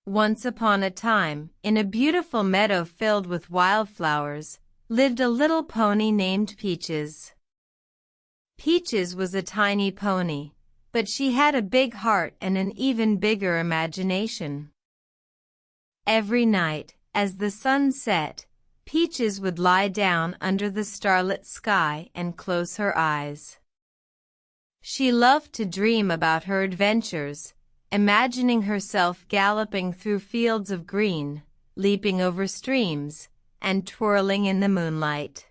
Once upon a time, in a beautiful meadow filled with wildflowers, lived a little pony named Peaches. Peaches was a tiny pony, but she had a big heart and an even bigger imagination. Every night, as the sun set, Peaches would lie down under the starlit sky and close her eyes. She loved to dream about her adventures, imagining herself galloping through fields of green, leaping over streams, and twirling in the moonlight.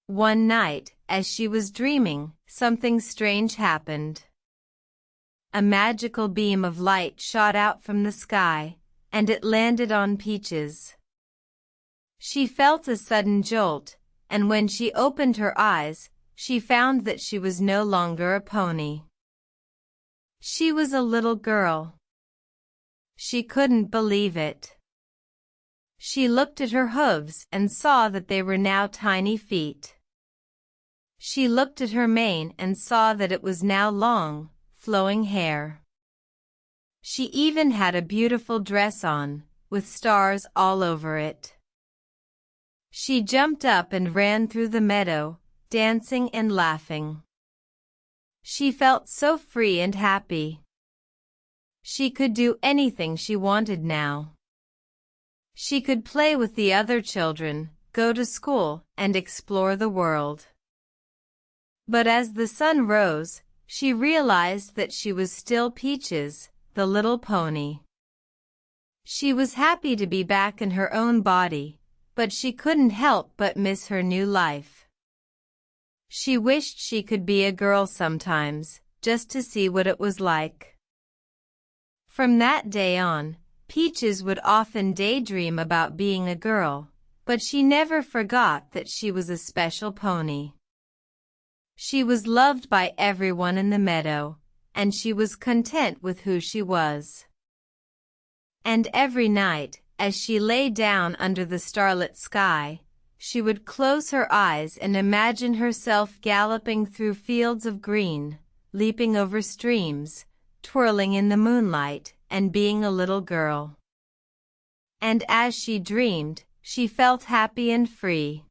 One night, as she was dreaming, something strange happened. A magical beam of light shot out from the sky, and it landed on Peaches. She felt a sudden jolt, and when she opened her eyes, she found that she was no longer a pony. She was a little girl. She couldn't believe it. She looked at her hooves and saw that they were now tiny feet. She looked at her mane and saw that it was now long, flowing hair. She even had a beautiful dress on, with stars all over it. She jumped up and ran through the meadow, dancing and laughing. She felt so free and happy. She could do anything she wanted now. She could play with the other children, go to school, and explore the world. But as the sun rose, she realized that she was still Peaches, the little pony. She was happy to be back in her own body, but she couldn't help but miss her new life. She wished she could be a girl sometimes, just to see what it was like. From that day on, Peaches would often daydream about being a girl, but she never forgot that she was a special pony. She was loved by everyone in the meadow, and she was content with who she was. And every night, as she lay down under the starlit sky, she would close her eyes and imagine herself galloping through fields of green, leaping over streams, twirling in the moonlight, and being a little girl. And as she dreamed, she felt happy and free.